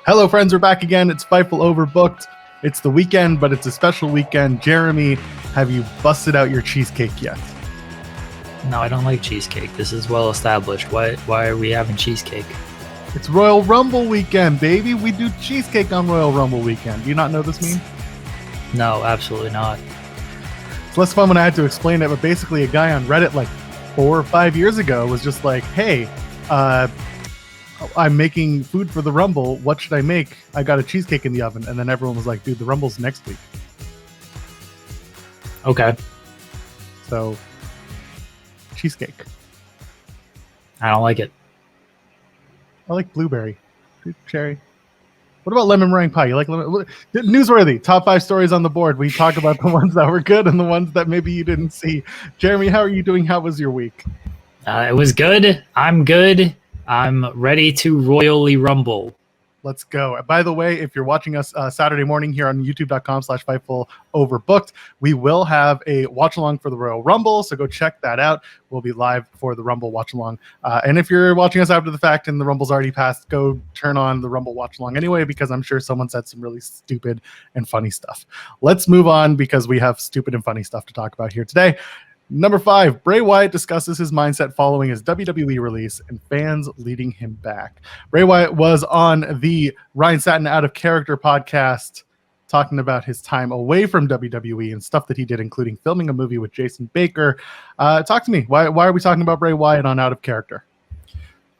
Hello, friends. We're back again. It's Fightful Overbooked. It's the weekend, but it's a special weekend. Jeremy, have you busted out your cheesecake yet? No, I don't like cheesecake. This is well established. Why are we having cheesecake? It's Royal Rumble weekend, baby. We do cheesecake on Royal Rumble weekend. Do you not know this meme? No, absolutely not. It's less fun when I had to explain it, but basically a guy on Reddit like 4 or 5 years ago was just like, hey, I'm making food for the Rumble. What should I make? I got a cheesecake in the oven. And then everyone was like, dude, the Rumble's next week. Okay. So, cheesecake. I don't like it. I like blueberry. Cherry. What about lemon meringue pie? You like lemon? Newsworthy. Top 5 stories on the board. We talk about the ones that were good and the ones that maybe you didn't see. Jeremy, how are you doing? How was your week? It was good. I'm good. I'm ready to royally rumble. Let's go. By the way, if you're watching us Saturday morning here on youtube.com/Fightful Overbooked, we will have a watch along for the Royal Rumble. So go check that out. We'll be live for the Rumble watch along. And if you're watching us after the fact and the Rumble's already passed, go turn on the Rumble watch along anyway, because I'm sure someone said some really stupid and funny stuff. Let's move on because we have stupid and funny stuff to talk about here today. Number 5, Bray Wyatt discusses his mindset following his WWE release and fans leading him back. Bray Wyatt was on the Ryan Satin Out of Character podcast talking about his time away from WWE and stuff that he did, including filming a movie with Jason Baker. Talk to me. Why are we talking about Bray Wyatt on Out of Character?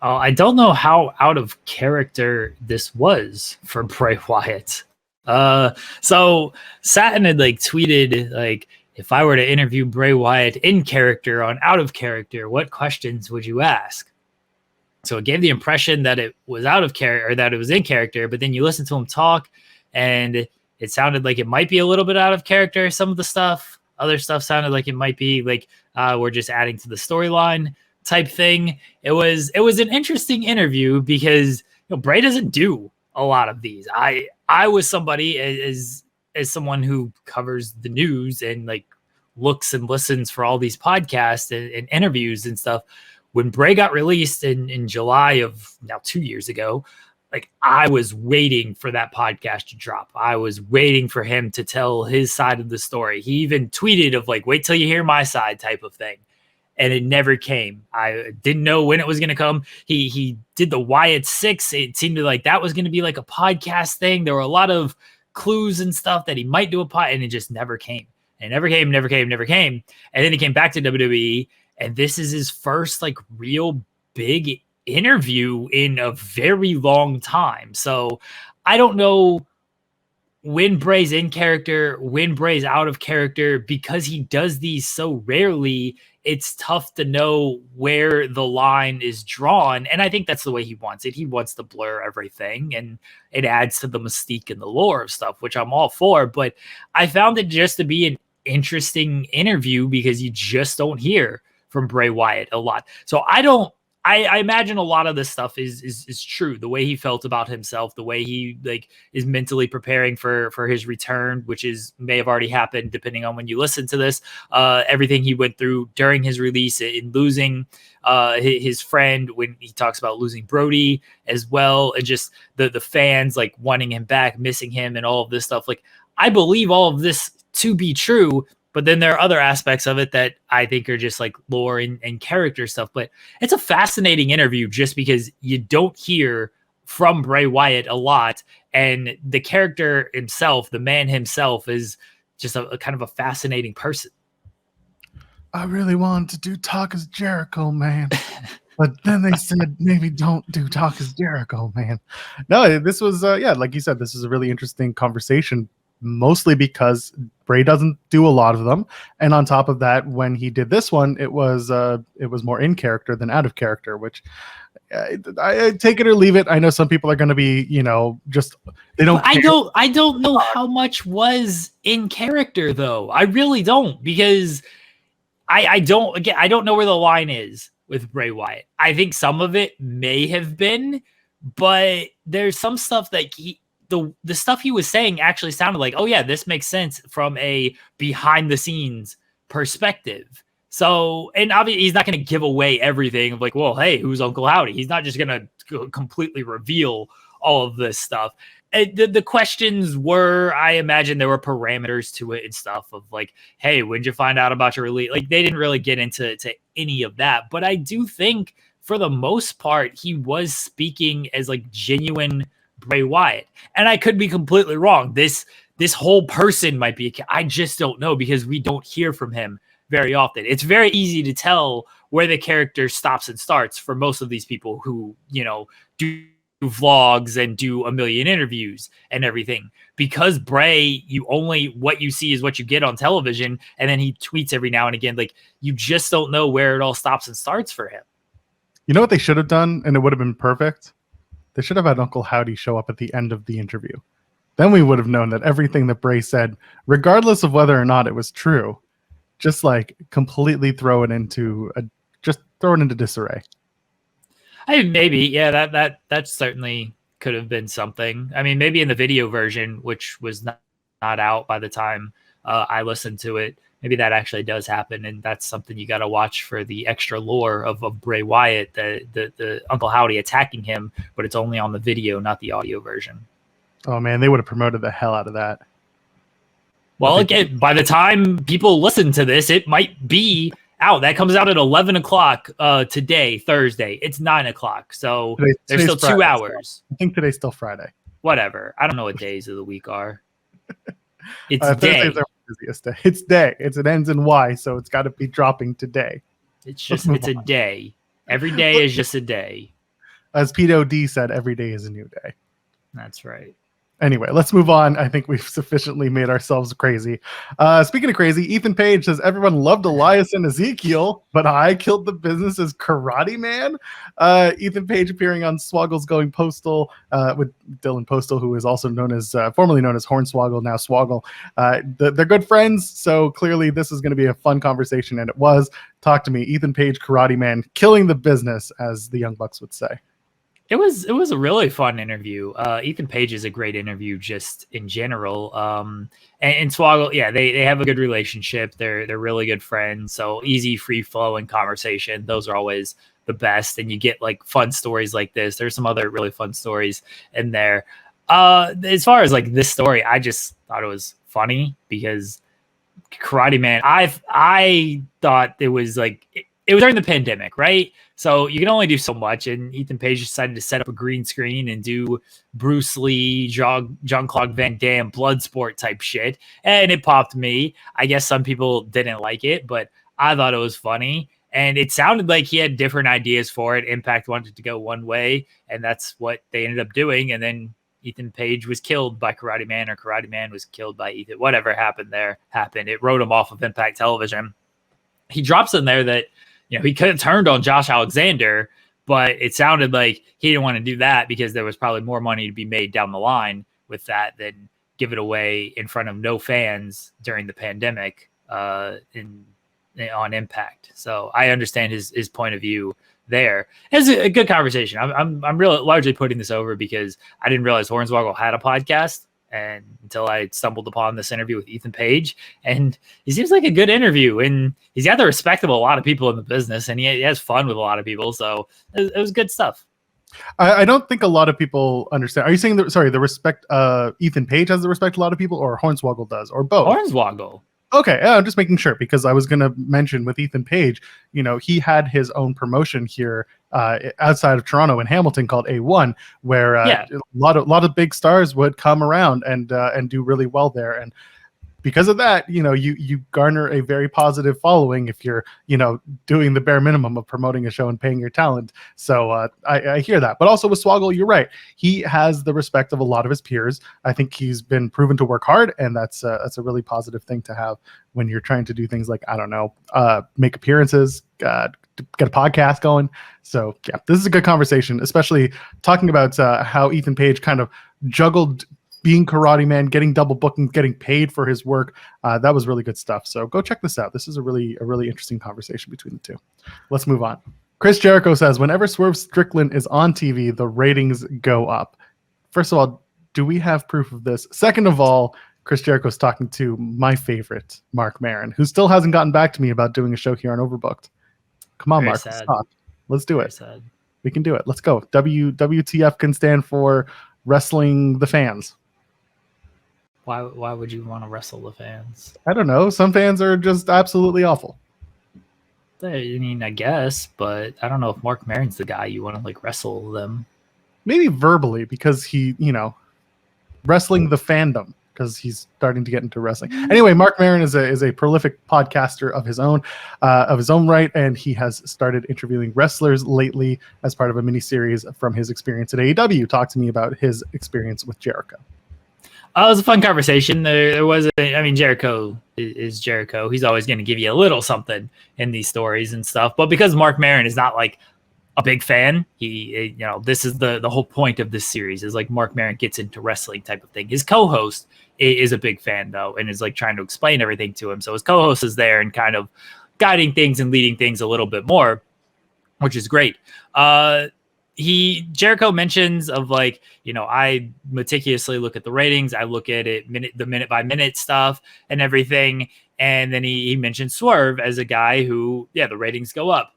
I don't know how out of character this was for Bray Wyatt. So Satin had tweeted if I were to interview Bray Wyatt in character on Out of Character, what questions would you ask? So it gave the impression that it was out of character, or that it was in character, but then you listen to him talk and it sounded like it might be a little bit out of character. Some of the stuff, other stuff sounded like it might be we're just adding to the storyline type thing. It was an interesting interview because Bray doesn't do a lot of these. I was somebody as someone who covers the news and looks and listens for all these podcasts and interviews and stuff. When Bray got released in July of now 2 years ago, I was waiting for that podcast to drop. I was waiting for him to tell his side of the story. He even tweeted of wait till you hear my side type of thing. And it never came. I didn't know when it was going to come. He did the Wyatt 6. It seemed like that was going to be a podcast thing. There were a lot of clues and stuff that he might do a pod, and it just never came. And never came. And then he came back to WWE, and this is his first real big interview in a very long time. So I don't know when Bray's in character, when Bray's out of character, because he does these so rarely. It's tough to know where the line is drawn. And I think that's the way he wants it. He wants to blur everything, and it adds to the mystique and the lore of stuff, which I'm all for. But I found it just to be an interesting interview because you just don't hear from Bray Wyatt a lot. So I imagine a lot of this stuff is true. The way he felt about himself, the way he is mentally preparing for his return, which may have already happened depending on when you listen to this. Everything he went through during his release in losing his friend, when he talks about losing Brody as well, and just the fans wanting him back, missing him, and all of this stuff. I believe all of this to be true. But then there are other aspects of it that I think are just lore and character stuff. But it's a fascinating interview just because you don't hear from Bray Wyatt a lot. And the character himself, the man himself, is just a kind of a fascinating person. I really wanted to do Talk as Jericho, man. But then they said, maybe don't do Talk as Jericho, man. No, this was, like you said, this is a really interesting conversation. Mostly because Bray doesn't do a lot of them, and on top of that, when he did this one, it was more in character than out of character. Which I take it or leave it. I know some people are going to be, just they don't. I don't know how much was in character though. I really don't, because I don't know where the line is with Bray Wyatt. I think some of it may have been, but there's some stuff that the stuff he was saying actually sounded like, oh yeah, this makes sense from a behind the scenes perspective. So, and obviously he's not going to give away everything of well, hey, who's Uncle Howdy? He's not just going to completely reveal all of this stuff. The questions were, I imagine there were parameters to it and stuff of like, hey, when did you find out about your release? Like, they didn't really get into any of that. But I do think for the most part, he was speaking as like genuine Bray Wyatt. And I could be completely wrong. This whole person might be, I just don't know, because we don't hear from him very often. It's very easy to tell where the character stops and starts for most of these people who, you know, do vlogs and do a million interviews and everything. Because Bray, what you see is what you get on television, and then he tweets every now and again. Like, you just don't know where it all stops and starts for him. You know what they should have done, and it would have been perfect? They should have had Uncle Howdy show up at the end of the interview. Then we would have known that everything that Bray said, regardless of whether or not it was true, just like completely throw it into disarray. Maybe, yeah, that certainly could have been something. I mean, maybe in the video version, which was not out by the time I listened to it, maybe that actually does happen, and that's something you got to watch for the extra lore of Bray Wyatt, the Uncle Howdy attacking him, but it's only on the video, not the audio version. Oh man, they would have promoted the hell out of that. Well, again, by the time people listen to this, it might be out. That comes out at 11 o'clock today, Thursday. It's 9 o'clock. So there's still Friday, 2 hours. I think today's still Friday. Whatever. I don't know what days of the week are. It's day. Day. It's day. It ends in Y, so it's got to be dropping today. It's a day. Every day is just a day. As Pete D said, every day is a new day. That's right. Anyway, let's move on. I think we've sufficiently made ourselves crazy. Speaking of crazy, Ethan Page says everyone loved Elias and Ezekiel, but I killed the business as Karate Man. Ethan Page appearing on Swoggle's Going Postal with Dylan Postal, who is also formerly known as Hornswoggle, now Swoggle. They're good friends, so clearly this is going to be a fun conversation, and it was. Talk to me, Ethan Page, Karate Man, killing the business, as the Young Bucks would say. It was a really fun interview. Ethan Page is a great interview just in general. And Swoggle, yeah, they have a good relationship. They're really good friends. So easy, free flowing conversation. Those are always the best. And you get like fun stories like this. There's some other really fun stories in there. As far as like this story, I just thought it was funny because Karate Man, I thought it was like it was during the pandemic, right? So you can only do so much. And Ethan Page decided to set up a green screen and do Bruce Lee, Jean-Claude Van Damme, Bloodsport type shit. And it popped me. I guess some people didn't like it, but I thought it was funny. And it sounded like he had different ideas for it. Impact wanted to go one way, and that's what they ended up doing. And then Ethan Page was killed by Karate Man, or Karate Man was killed by Ethan. Whatever happened there happened. It wrote him off of Impact Television. He drops in there that, you know, he could have turned on Josh Alexander, but it sounded like he didn't want to do that because there was probably more money to be made down the line with that than give it away in front of no fans during the pandemic on Impact. So I understand his point of view there. It's a good conversation. I'm really largely putting this over because I didn't realize Hornswoggle had a podcast, and until I stumbled upon this interview with Ethan Page, and he seems like a good interview, and he's got the respect of a lot of people in the business, and he has fun with a lot of people. So it was good stuff. I don't think a lot of people understand. Are you saying the respect Ethan Page has the respect a lot of people, or Hornswoggle does, or both? Hornswoggle. Okay, I'm just making sure, because I was going to mention with Ethan Page, you know, he had his own promotion here outside of Toronto in Hamilton called A1, where a lot of big stars would come around and do really well there. And because of that, you know, you garner a very positive following if you're, you know, doing the bare minimum of promoting a show and paying your talent. So I hear that. But also with Swoggle, you're right. He has the respect of a lot of his peers. I think he's been proven to work hard, and that's a really positive thing to have when you're trying to do things like, I don't know, make appearances, get a podcast going. So yeah, this is a good conversation, especially talking about how Ethan Page kind of juggled being Karate Man, getting double booking, getting paid for his work. That was really good stuff. So go check this out. This is a really interesting conversation between the two. Let's move on. Chris Jericho says, whenever Swerve Strickland is on TV, the ratings go up. First of all, do we have proof of this? Second of all, Chris Jericho's talking to my favorite, Mark Maron, who still hasn't gotten back to me about doing a show here on Overbooked. Come on, Mark. Let's do it. We can do it. Let's go. WTF can stand for wrestling the fans. Why would you want to wrestle the fans? I don't know. Some fans are just absolutely awful. I mean, I guess, but I don't know if Mark Maron's the guy you want to like wrestle them. Maybe verbally, because he, wrestling the fandom, because he's starting to get into wrestling. Anyway, Mark Maron is a prolific podcaster of his own right, and he has started interviewing wrestlers lately as part of a mini series from his experience at AEW. Talk to me about his experience with Jericho. It was a fun conversation. Jericho is Jericho. He's always going to give you a little something in these stories and stuff. But because Mark Maron is not like a big fan, this is the whole point of this series is like Mark Maron gets into wrestling type of thing. His co-host is a big fan though, and is like trying to explain everything to him. So his co-host is there and kind of guiding things and leading things a little bit more, which is great. Jericho mentions of like, I meticulously look at the ratings. I look at it minute by minute stuff and everything. And then he mentioned Swerve as a guy who, the ratings go up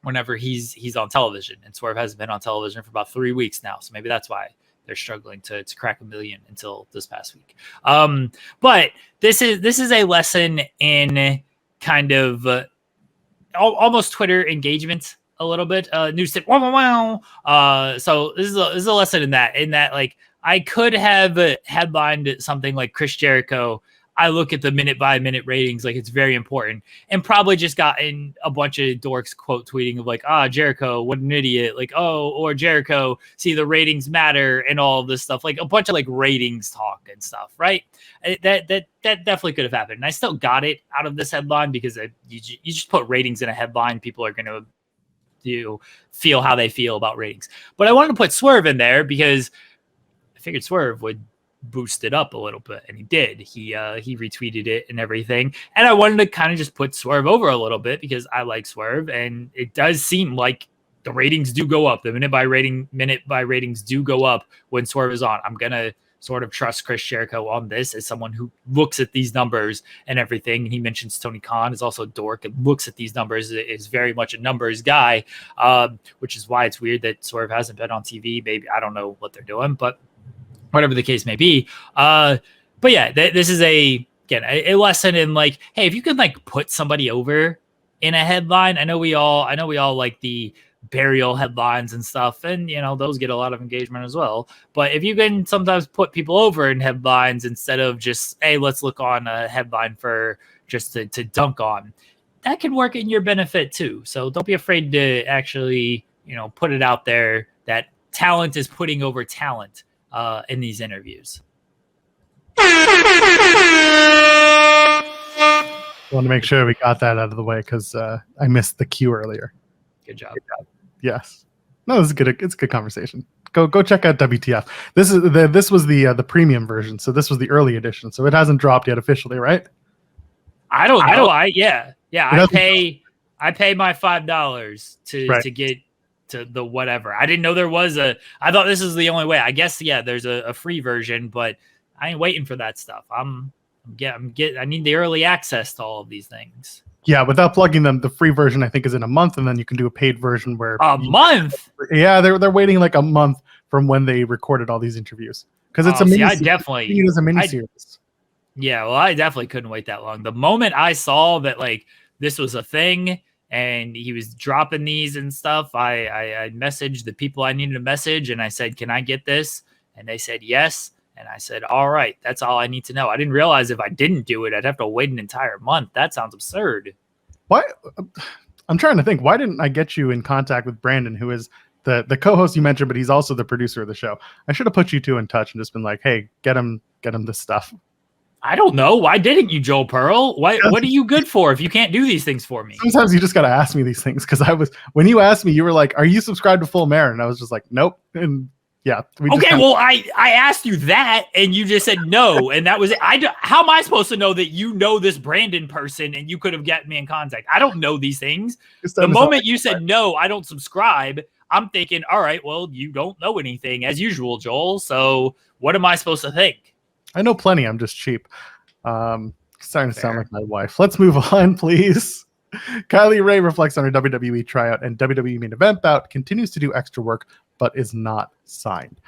whenever he's on television. And Swerve hasn't been on television for about 3 weeks now. So maybe that's why they're struggling to crack 1 million until this past week. But this is a lesson in kind of almost Twitter engagement. A little bit news tip. Wow. So this is a lesson in that like I could have headlined something like Chris Jericho. I look at the minute by minute ratings like it's very important, and probably just gotten a bunch of dorks quote tweeting of like, Jericho, what an idiot, like, or Jericho, see the ratings matter and all of this stuff, like a bunch of like ratings talk and stuff, right? That definitely could have happened. And I still got it out of this headline because you just put ratings in a headline, people are going to feel how they feel about ratings. But I wanted to put Swerve in there because I figured Swerve would boost it up a little bit, and he did. He retweeted it and everything. And I wanted to kind of just put Swerve over a little bit because I like Swerve, and it does seem like the ratings do go up. The minute by ratings do go up when Swerve is on. I'm gonna sort of trust Chris Jericho on this as someone who looks at these numbers and everything. And he mentions Tony Khan is also a dork and looks at these numbers, is very much a numbers guy, which is why it's weird that Swerve hasn't been on TV. Maybe I don't know what they're doing, but whatever the case may be. But yeah, this is a lesson in like, hey, if you can like put somebody over in a headline, I know we all like the burial headlines and stuff, and those get a lot of engagement as well. But if you can sometimes put people over in headlines instead of just, hey, let's look on a headline for just to dunk on, that can work in your benefit too. So don't be afraid to actually put it out there that talent is putting over talent in these interviews. I want to make sure we got that out of the way because I missed the cue earlier. Good job. Yes. No, it's good. It's a good conversation. Go check out WTF. This was the premium version, so this was the early edition. So it hasn't dropped yet officially, right? I don't know. I pay my $5 to get to the whatever. I didn't know there was I thought this is the only way. I guess there's a free version, but I ain't waiting for that stuff. I need the early access to all of these things. Yeah, without plugging them, the free version I think is in a month, and then you can do a paid version where month. Yeah, they're waiting like a month from when they recorded all these interviews because it's a mini. I definitely it is a mini series. Yeah, well, I definitely couldn't wait that long. The moment I saw that like this was a thing and he was dropping these and stuff, I messaged the people I needed to message, and I said, "Can I get this?" And they said yes. And I said, all right, that's all I need to know. I didn't realize if I didn't do it, I'd have to wait an entire month. That sounds absurd. Why? I'm trying to think. Why didn't I get you in contact with Brandon, who is the co-host you mentioned, but he's also the producer of the show? I should have put you two in touch and just been like, hey, get him this stuff. I don't know. Why didn't you, Joel Pearl? What are you good for if you can't do these things for me? Sometimes you just got to ask me these things because when you asked me, you were like, are you subscribed to Full Marin? And I was just like, nope. And yeah. I asked you that and you just said no. And that was it. How am I supposed to know that you know this Brandon person and you could have gotten me in contact? I don't know these things. The moment you said no, I don't subscribe, I'm thinking, all right, well, you don't know anything as usual, Joel. So what am I supposed to think? I know plenty. I'm just cheap. Starting to sound like my wife. Let's move on, please. Kylie Ray reflects on her WWE tryout and WWE main event bout, continues to do extra work but is not signed.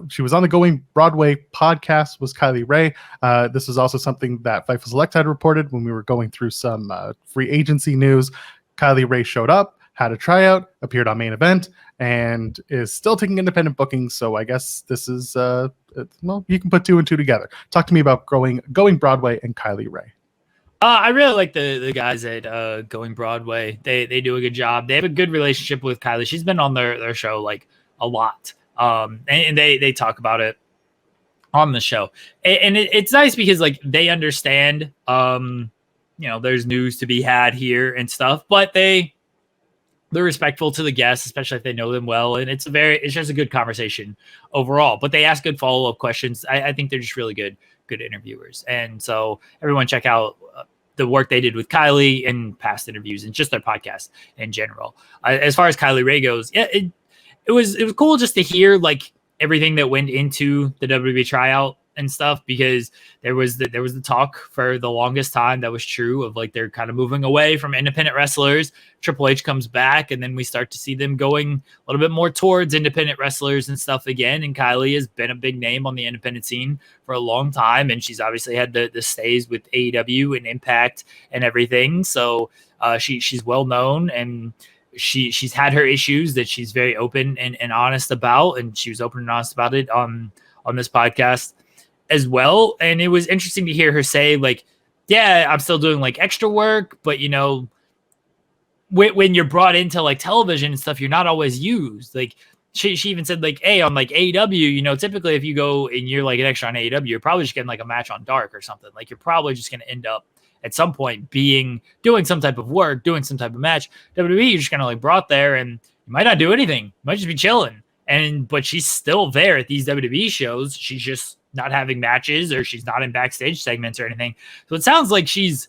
She was on the Going Broadway podcast, was Kylie Ray. This was also something that Fightful Select had reported when we were going through some free agency news. Kylie Ray showed up, had a tryout, appeared on Main Event, and is still taking independent bookings. So I guess this is, well, you can put 2 and 2 together. Talk to me about Going Broadway and Kylie Ray. I really like the guys at Going Broadway. They do a good job. They have a good relationship with Kylie. She's been on their show like a lot. And they talk about it on the show. And it's nice because like they understand, there's news to be had here and stuff, but they're respectful to the guests, especially if they know them well. And it's just a good conversation overall, but they ask good follow-up questions. I think they're just really good interviewers. And so everyone check out the work they did with Kylie in past interviews and just their podcast in general. As far as Kylie Ray goes, yeah, it was cool just to hear like everything that went into the WWE tryout and stuff, because there was the talk for the longest time that was true of like they're kind of moving away from independent wrestlers. Triple H comes back, and then we start to see them going a little bit more towards independent wrestlers and stuff again. And Kylie has been a big name on the independent scene for a long time, and she's obviously had the stays with AEW and Impact and everything. So she's well known, and she's had her issues that she's very open and honest about, and she was open and honest about it on this podcast as well. And it was interesting to hear her say like, yeah, I'm still doing like extra work, but when you're brought into like television and stuff, you're not always used. Like she even said like, hey, on like AEW, typically if you go and you're like an extra on AEW, you're probably just getting like a match on Dark or something. Like you're probably just going to end up at some point doing some type of work, doing some type of match. WWE, you're just kind of like brought there, and you might not do anything. You might just be chilling. But she's still there at these WWE shows. She's just not having matches, or she's not in backstage segments or anything. So it sounds like she's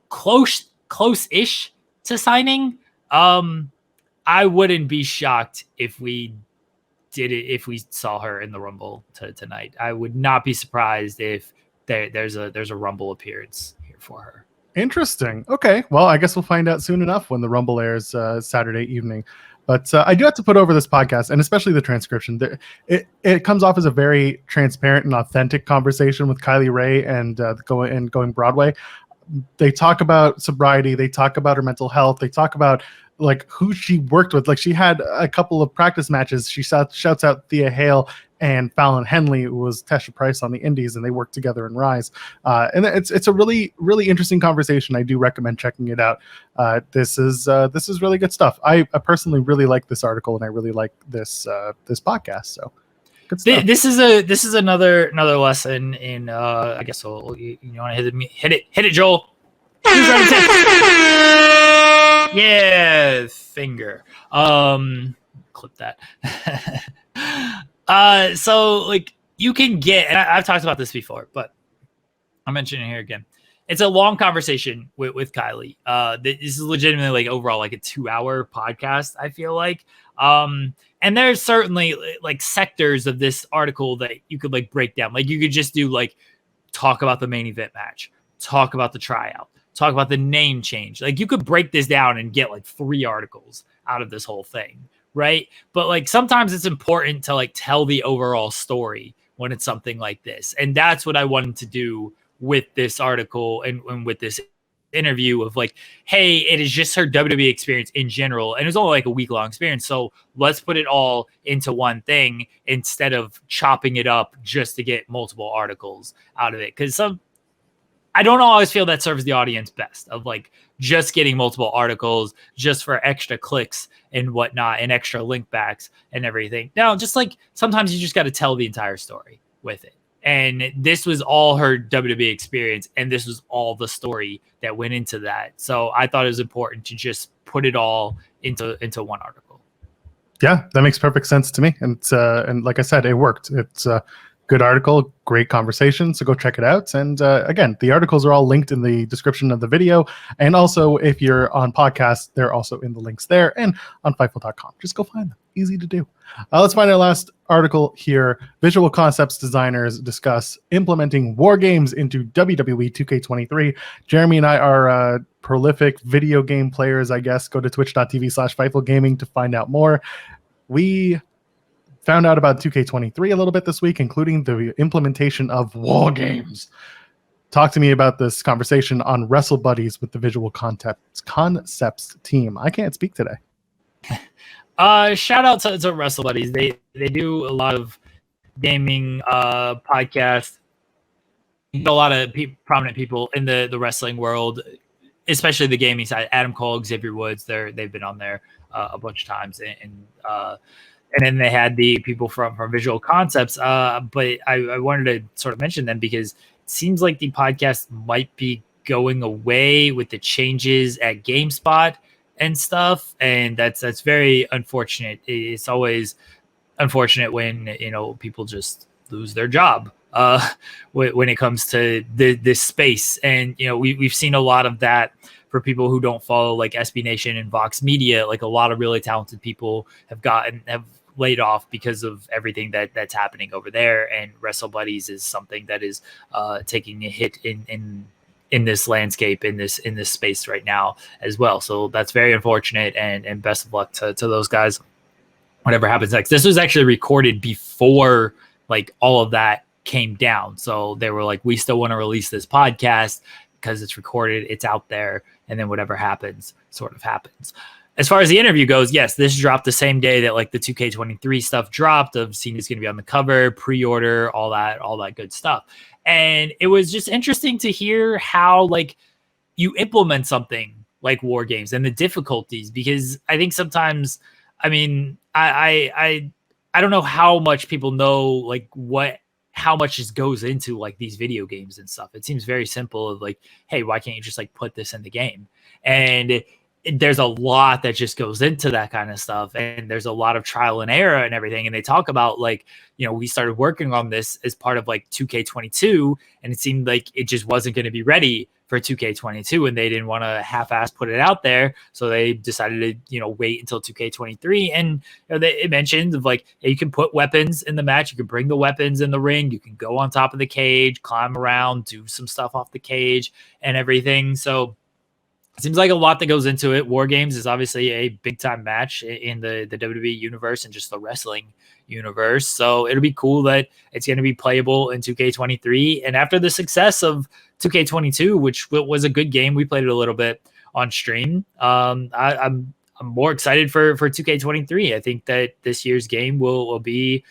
close-ish to signing. I wouldn't be shocked if we saw her in the Rumble tonight. I would not be surprised if there's a Rumble appearance here for her. Interesting. Okay. Well, I guess we'll find out soon enough when the Rumble airs Saturday evening. But I do have to put over this podcast, and especially the transcription. It comes off as a very transparent and authentic conversation with Kylie Ray and Going Broadway. They talk about sobriety. They talk about her mental health. They talk about like who she worked with. Like she had a couple of practice matches. She shouts out Thea Hale and Fallon Henley, who was Tesha Price on the Indies, and they worked together in Rise. And it's a really, really interesting conversation. I do recommend checking it out. This is really good stuff. I personally really like this article, and I really like this podcast. So good stuff. This is another lesson in I guess you want to hit it, Joel. Who's ready to yeah, finger. Clip that. So like you can get, and I've talked about this before, but I'm mentioning it here again. It's a long conversation with Kylie. This is legitimately like overall like a 2-hour podcast, I feel like. And there's certainly like sectors of this article that you could like break down. Like you could just do like talk about the main event match, talk about the tryout, talk about the name change. Like you could break this down and get like 3 articles out of this whole thing. Right. But like sometimes it's important to like tell the overall story when it's something like this. And that's what I wanted to do with this article and with this interview of like, hey, it is just her WWE experience in general. And it was only like a week-long experience. So let's put it all into one thing instead of chopping it up just to get multiple articles out of it. Because I don't always feel that serves the audience best of like just getting multiple articles just for extra clicks and whatnot and extra link backs and everything. No, just like sometimes you just got to tell the entire story with it. And this was all her WWE experience, and this was all the story that went into that. So I thought it was important to just put it all into one article. Yeah, that makes perfect sense to me. And like I said, it worked. It's good article, great conversation. So go check it out. And again, the articles are all linked in the description of the video. And also, if you're on podcast, they're also in the links there and on Fightful.com. Just go find them. Easy to do. Let's find our last article here. Visual Concepts designers discuss implementing WarGames into WWE 2K23. Jeremy and I are prolific video game players, I guess. Go to twitch.tv/FightfulGaming to find out more. We found out about 2K23 a little bit this week, including the implementation of WarGames. Talk to me about this conversation on Wrestle Buddies with the Visual Concepts team. I can't speak today. Shout out to Wrestle Buddies. They do a lot of gaming podcasts. A lot of prominent people in the wrestling world, especially the gaming side. Adam Cole, Xavier Woods, they've been on there a bunch of times, and then they had the people from Visual Concepts. But I wanted to sort of mention them because it seems like the podcast might be going away with the changes at GameSpot and stuff, and that's very unfortunate. It's always unfortunate when people just lose their job when it comes to this space, and we've seen a lot of that for people who don't follow like SB Nation and Vox Media. Like a lot of really talented people have laid off because of everything that's happening over there, and Wrestle Buddies is something that is taking a hit in this landscape, in this space right now as well. So that's very unfortunate, and best of luck to those guys, whatever happens next. This was actually recorded before like all of that came down. So they were like, we still want to release this podcast because it's recorded, it's out there, and then whatever happens sort of happens. As far as the interview goes, yes, this dropped the same day that like the 2K23 stuff dropped, of Cena's going to be on the cover, pre-order, all that good stuff. And it was just interesting to hear how like you implement something like WarGames and the difficulties, because I think sometimes, I mean, I don't know how much people know like how much just goes into like these video games and stuff. It seems very simple of like, hey, why can't you just like put this in the game? And there's a lot that just goes into that kind of stuff, and there's a lot of trial and error and everything. And they talk about like, we started working on this as part of like 2K22, and it seemed like it just wasn't going to be ready for 2K22, and they didn't want to half-ass put it out there, so they decided to wait until 2K23. And it mentioned of like, hey, you can put weapons in the match, you can bring the weapons in the ring, you can go on top of the cage, climb around, do some stuff off the cage and everything. So it seems like a lot that goes into it. WarGames is obviously a big time match in the WWE universe and just the wrestling universe. So it'll be cool that it's going to be playable in 2K23. And after the success of 2K22, which was a good game, we played it a little bit on stream. I'm more excited for 2K23. I think that this year's game will be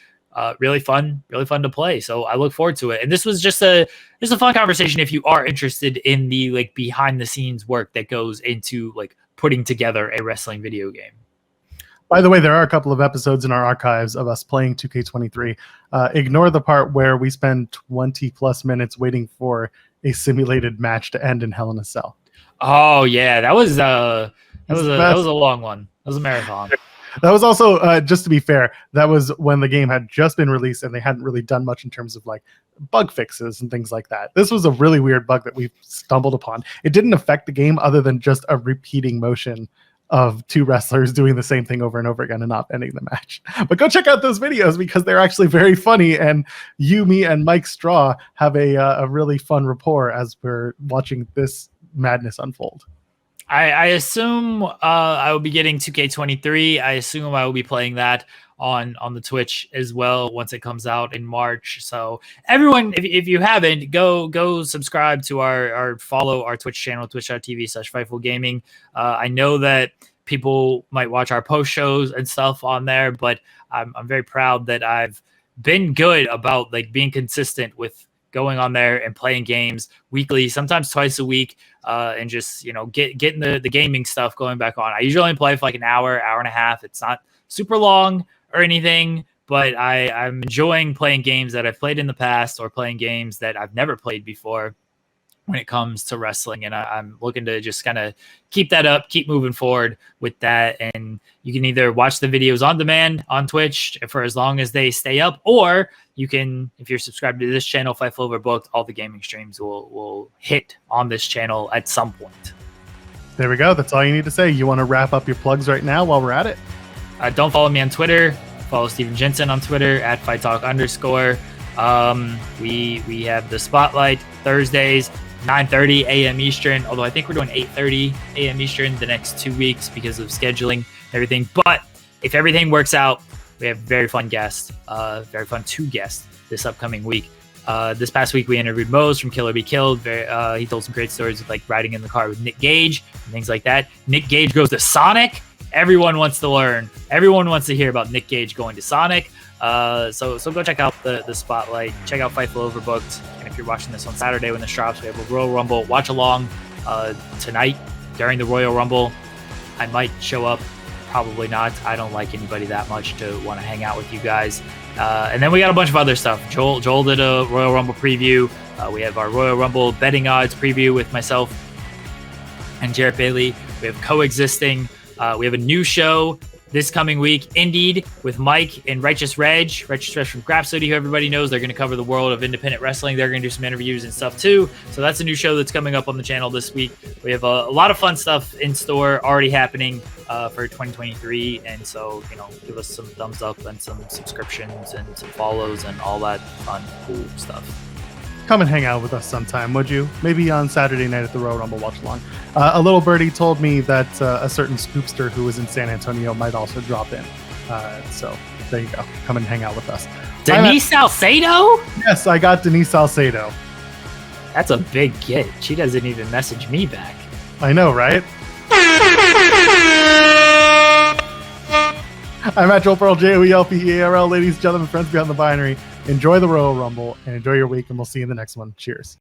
really fun to play. So I look forward to it. And this was just a fun conversation if you are interested in the like behind the scenes work that goes into like putting together a wrestling video game. By the way, there are a couple of episodes in our archives of us playing 2K23. Ignore the part where we spend 20 plus minutes waiting for a simulated match to end in Hell in a Cell. Oh yeah, that was a long one. That was a marathon. That was also, just to be fair, that was when the game had just been released and they hadn't really done much in terms of like bug fixes and things like that. This was a really weird bug that we stumbled upon. It didn't affect the game other than just a repeating motion of two wrestlers doing the same thing over and over again and not ending the match. But go check out those videos because they're actually very funny, and you, me, and Mike Straw have a really fun rapport as we're watching this madness unfold. I assume I will be getting 2K23. I assume I will be playing that on the Twitch as well once it comes out in March. So everyone, if you haven't, go subscribe to our follow our Twitch channel, twitch.tv/Fightful Gaming. I know that people might watch our post shows and stuff on there, but I'm very proud that I've been good about like being consistent with going on there and playing games weekly, sometimes twice a week, and just getting the gaming stuff going back on. I usually only play for like an hour and a half. It's not super long or anything, but I'm enjoying playing games that I've played in the past or playing games that I've never played before when it comes to wrestling. And I'm looking to just kind of keep that up, keep moving forward with that. And you can either watch the videos on demand on Twitch for as long as they stay up, or you can, if you're subscribed to this channel, Fightful Overbooked, all the gaming streams will hit on this channel at some point. There we go. That's all you need to say. You want to wrap up your plugs right now while we're at it? Don't follow me on Twitter. Follow Steven Jensen on Twitter at @FightTalk_. We have the Spotlight Thursdays, 9:30 a.m. Eastern, although I think we're doing 8:30 a.m. Eastern the next 2 weeks because of scheduling and everything. But if everything works out, We have very fun guests, very fun 2 guests this upcoming week. This past week, we interviewed Mose from Killer Be Killed. He told some great stories of like riding in the car with Nick Gage and things like that. Nick Gage goes to Sonic. Everyone wants to learn. Everyone wants to hear about Nick Gage going to Sonic. So go check out the spotlight. Check out Fightful Overbooked. And if you're watching this on Saturday when this drops, we have a Royal Rumble watch along tonight during the Royal Rumble. I might show up. Probably not. I don't like anybody that much to want to hang out with you guys. And then we got a bunch of other stuff. Joel did a Royal Rumble preview. We have our Royal Rumble betting odds preview with myself and Jarrett Bailey. We have Coexisting. We have a new show this coming week, Indeed, with Mike and Righteous Reg from Grapsody, who everybody knows. They're going to cover the world of independent wrestling. They're going to do some interviews and stuff too. So that's a new show that's coming up on the channel this week. We have a lot of fun stuff in store already happening for 2023. And so, give us some thumbs up and some subscriptions and some follows and all that fun, cool stuff. Come and hang out with us sometime, would you? Maybe on Saturday night at the Royal Rumble watch along. A little birdie told me that a certain scoopster who was in San Antonio might also drop in. So there you go. Come and hang out with us. Denise Salcedo? Yes, I got Denise Salcedo. That's a big get. She doesn't even message me back. I know, right? I'm at Joel Pearl, JOELPEARL. Ladies and gentlemen, friends beyond the binary. Enjoy the Royal Rumble and enjoy your week, and we'll see you in the next one. Cheers.